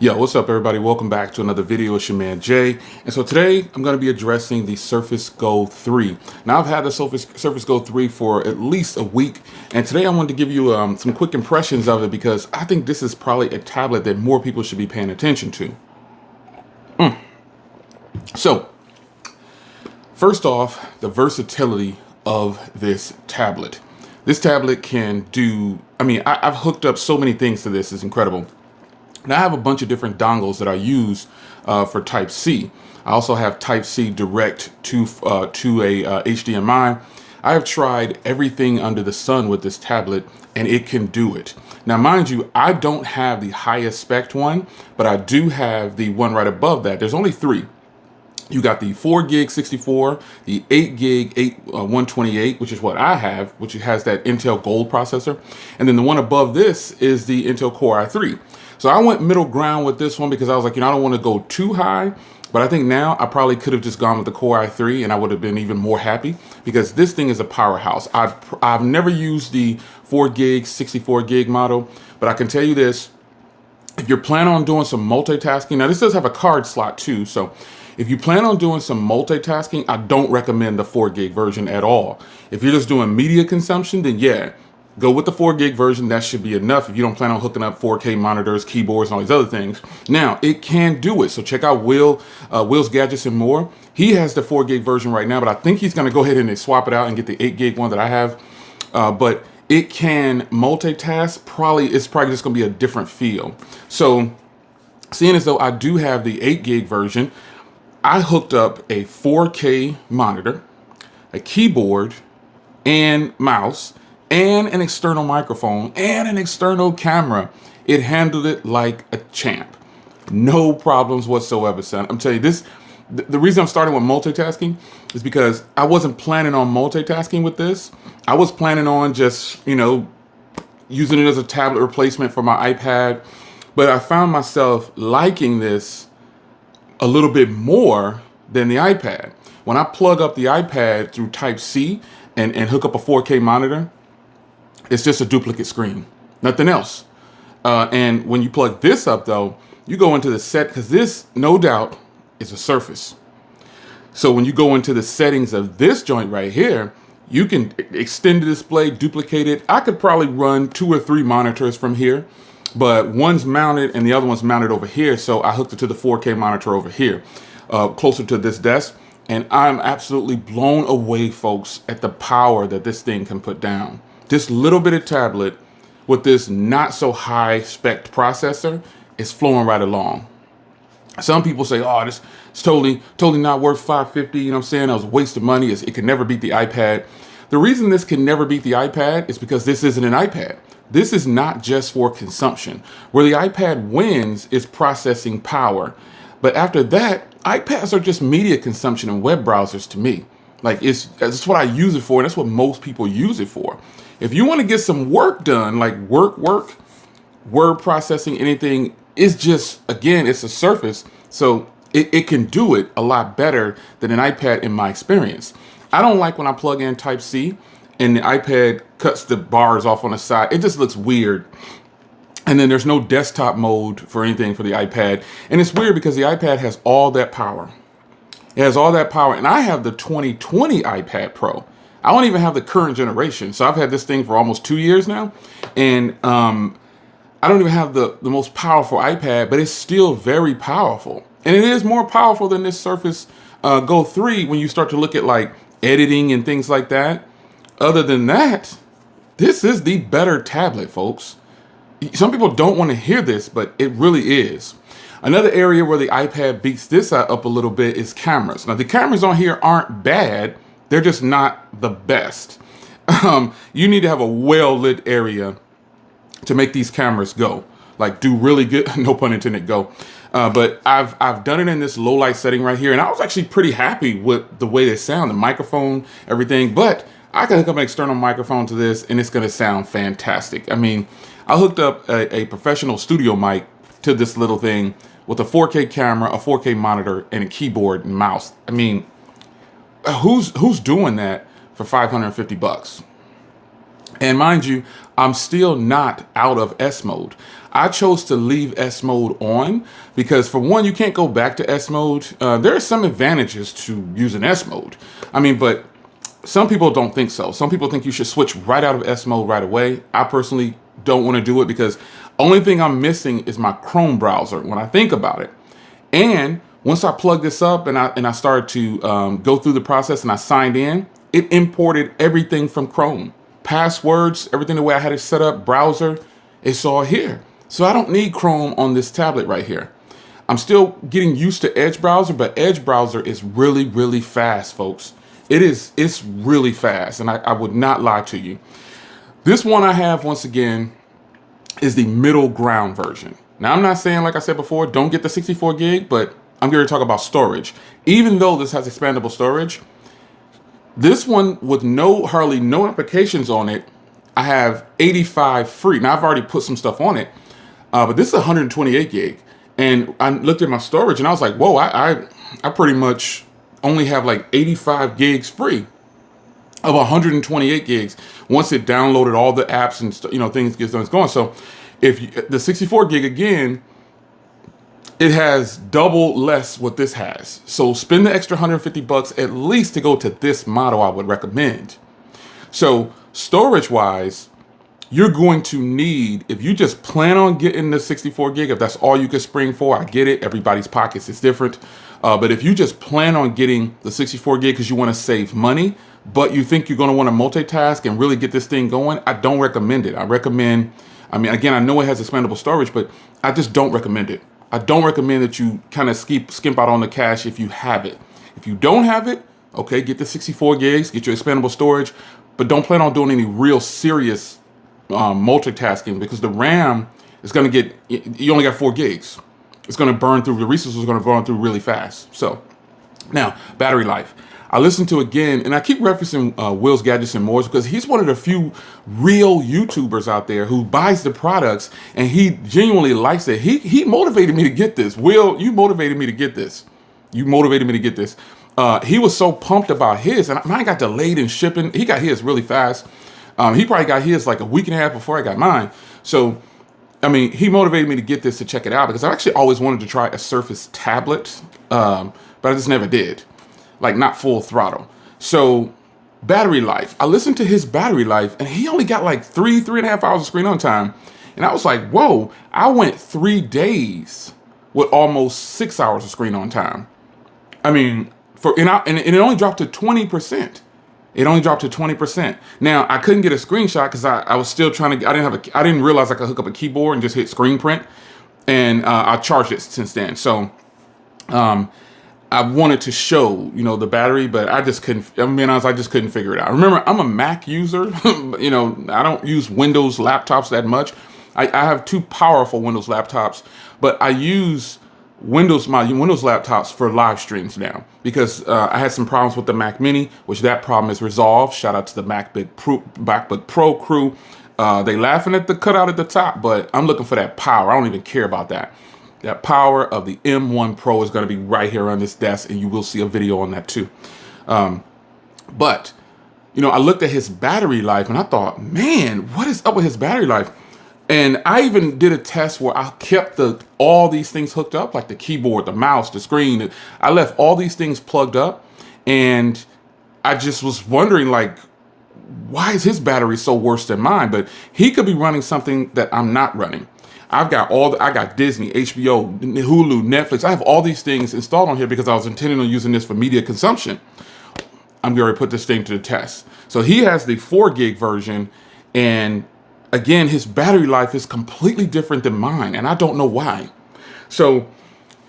Yo, what's up everybody? Welcome back to another video. It's your man Jay. And so today I'm going to be addressing the Surface Go 3. Now I've had the Surface Go 3 for at least a week. And today I wanted to give you some quick impressions of it because I think this is probably a tablet that more people should be paying attention to. So, first off, the versatility of this tablet. This tablet can do, I've hooked up so many things to this. It's incredible. Now I have a bunch of different dongles that I use for Type-C. I also have Type-C direct to a HDMI. I have tried everything under the sun with this tablet and it can do it. Now mind you, I don't have the highest spec one, but I do have the one right above that. There's only three. You got the 4 gig 64, the 8 gig 128, which is what I have, which has that Intel Gold processor. And then the one above this is the Intel Core i3. So I went middle ground with this one because I was like, I don't want to go too high, but I think now I probably could have just gone with the Core i3 and I would have been even more happy because this thing is a powerhouse. I've never used the 4 gig, 64 gig model, but I can tell you this, if you're planning on doing some multitasking, now this does have a card slot too, so if you plan on doing some multitasking, I don't recommend the 4 gig version at all. If you're just doing media consumption, then yeah, go with the 4 gig version. That should be enough if you don't plan on hooking up 4K monitors, keyboards, and all these other things. Now, it can do it. So check out Will's Gadgets and More. He has the 4 gig version right now, but I think he's gonna go ahead and swap it out and get the 8 gig one that I have. But it can multitask. It's probably just gonna be a different feel. So seeing as though I do have the 8 gig version, I hooked up a 4K monitor, a keyboard and mouse, and an external microphone and an external camera. It handled it like a champ. No problems whatsoever, son. I'm telling you this, the reason I'm starting with multitasking is because I wasn't planning on multitasking with this. I was planning on just, using it as a tablet replacement for my iPad, but I found myself liking this a little bit more than the iPad. When I plug up the iPad through Type-C and hook up a 4K monitor, it's just a duplicate screen, nothing else. And when you plug this up though, you go into the set, because this, no doubt, is a Surface. So when you go into the settings of this joint right here, you can extend the display, duplicate it. I could probably run 2 or 3 monitors from here, but one's mounted and the other one's mounted over here. So I hooked it to the 4K monitor over here, closer to this desk. And I'm absolutely blown away, folks, at the power that this thing can put down. This little bit of tablet with this not so high spec processor is flowing right along. Some people say, oh, this is totally not worth $550. You know what I'm saying? That was a waste of money. It can never beat the iPad. The reason this can never beat the iPad is because this isn't an iPad. This is not just for consumption. Where the iPad wins is processing power. But after that, iPads are just media consumption and web browsers to me. Like it's what I use it for, and that's what most people use it for. If you want to get some work done, like word processing, anything, it's just, again, it's a Surface. So it can do it a lot better than an iPad in my experience. I don't like when I plug in Type-C and the iPad cuts the bars off on the side. It just looks weird. And then there's no desktop mode for anything for the iPad. And it's weird because the iPad has all that power. It has all that power. And I have the 2020 iPad Pro. I don't even have the current generation. So I've had this thing for almost 2 years now. And I don't even have the most powerful iPad, but it's still very powerful. And it is more powerful than this Surface Go 3 when you start to look at like editing and things like that. Other than that, this is the better tablet, folks. Some people don't want to hear this, but it really is. Another area where the iPad beats this up a little bit is cameras. Now, the cameras on here aren't bad. They're just not the best. You need to have a well-lit area to make these cameras go. Like, do really good, no pun intended, go. But I've done it in this low light setting right here, and I was actually pretty happy with the way they sound, the microphone, everything. But I can hook up an external microphone to this, and it's gonna sound fantastic. I mean, I hooked up a professional studio mic to this little thing with a 4K camera, a 4K monitor, and a keyboard and mouse. I mean, who's doing that for $550? And mind you, I'm still not out of S mode. I chose to leave S mode on because, for one, you can't go back to S mode. There are some advantages to using S mode. I mean, but some people don't think so. Some people think you should switch right out of S mode right away. I personally don't want to do it because only thing I'm missing is my Chrome browser when I think about it. And once I plugged this up and I started to go through the process and I signed in, it imported everything from Chrome. Passwords, everything the way I had it set up, browser, it's all here. So I don't need Chrome on this tablet right here. I'm still getting used to Edge browser, but Edge browser is really, really fast, folks. It's really fast, and I would not lie to you. This one I have, once again, is the middle ground version. Now, I'm not saying, like I said before, don't get the 64 gig, but I'm going to talk about storage. Even though this has expandable storage, this one with hardly no applications on it, I have 85 free. Now, I've already put some stuff on it, but this is 128 gig. And I looked at my storage and I was like, whoa, I pretty much only have like 85 gigs free of 128 gigs once it downloaded all the apps and things gets going. So if the 64 gig, again, it has double less what this has. So spend the extra $150 at least to go to this model I would recommend. So storage wise, you're going to need, if you just plan on getting the 64 gig, if that's all you can spring for, I get it. Everybody's pockets is different. But if you just plan on getting the 64 gig because you want to save money, but you think you're going to want to multitask and really get this thing going, I don't recommend it. I mean, again, I know it has expandable storage, but I just don't recommend it. I don't recommend that you kind of skimp out on the cash if you have it. If you don't have it, okay, get the 64 gigs, get your expandable storage, but don't plan on doing any real serious multitasking because the RAM is going to you only got 4 gigs. It's going to burn through, the resources are going to burn through really fast. So now, battery life. I listened to, again, and I keep referencing Will's Gadgets and More because he's one of the few real YouTubers out there who buys the products and he genuinely likes it. He motivated me to get this. Will, you motivated me to get this. You motivated me to get this. He was so pumped about his, and mine got delayed in shipping. He got his really fast. He probably got his like a week and a half before I got mine. So, I mean, he motivated me to get this to check it out because I actually always wanted to try a Surface tablet, but I just never did. Like, not full throttle. So, battery life. I listened to his battery life, and he only got like 3.5 hours of screen on time. And I was like, whoa, I went 3 days with almost 6 hours of screen on time. I mean, and it only dropped to 20%. It only dropped to 20%. Now, I couldn't get a screenshot because I was still trying to, I didn't realize I could hook up a keyboard and just hit screen print. And I charged it since then. So, I wanted to show, the battery, but I just couldn't, I just couldn't figure it out. Remember, I'm a Mac user. I don't use Windows laptops that much. I have 2 powerful Windows laptops, but I use my Windows laptops for live streams now because I had some problems with the Mac Mini, which that problem is resolved. Shout out to the MacBook Pro crew. They laughing at the cutout at the top, but I'm looking for that power. I don't even care about that. That power of the M1 Pro is going to be right here on this desk, and you will see a video on that too. But, I looked at his battery life, and I thought, man, what is up with his battery life? And I even did a test where I kept all these things hooked up, like the keyboard, the mouse, the screen. I left all these things plugged up, and I just was wondering, like, why is his battery so worse than mine? But he could be running something that I'm not running. I got Disney, HBO, Hulu, Netflix. I have all these things installed on here because I was intending on using this for media consumption. I'm going to put this thing to the test. So he has the 4 gig version, and again, his battery life is completely different than mine, and I don't know why. So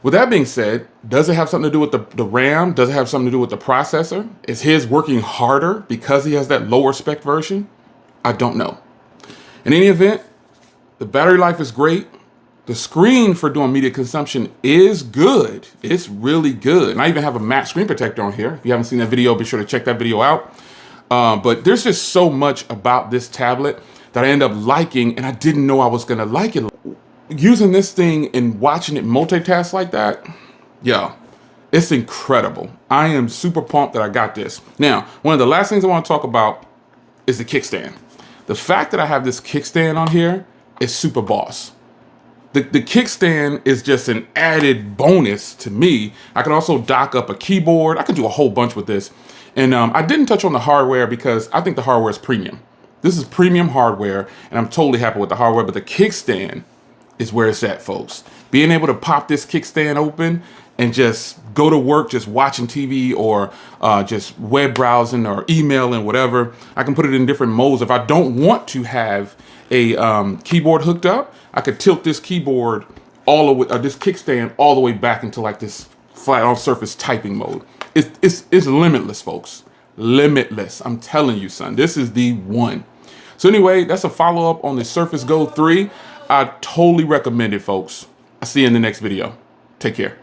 with that being said, does it have something to do with the RAM? Does it have something to do with the processor? Is his working harder because he has that lower spec version? I don't know. In any event, the battery life is great. The screen for doing media consumption is good. It's really good. And I even have a matte screen protector on here. If you haven't seen that video, be sure to check that video out. But there's just so much about this tablet that I end up liking, and I didn't know I was going to like it. Using this thing and watching it multitask like that, yeah, it's incredible. I am super pumped that I got this. Now, one of the last things I want to talk about is the kickstand. The fact that I have this kickstand on here is super boss. The kickstand is just an added bonus to me. I can also dock up a keyboard. I can do a whole bunch with this. And I didn't touch on the hardware because I think the hardware is premium. This is premium hardware, and I'm totally happy with the hardware, but the kickstand is where it's at, folks. Being able to pop this kickstand open and just go to work just watching TV or just web browsing or emailing, whatever. I can put it in different modes. If I don't want to have a keyboard hooked up, I could tilt this keyboard all the way, this kickstand all the way back into like this flat on surface typing mode. It's limitless, folks. Limitless. I'm telling you, son, this is the one. So anyway, that's a follow-up on the Surface Go 3. I totally recommend it, folks. I'll see you in the next video. Take care.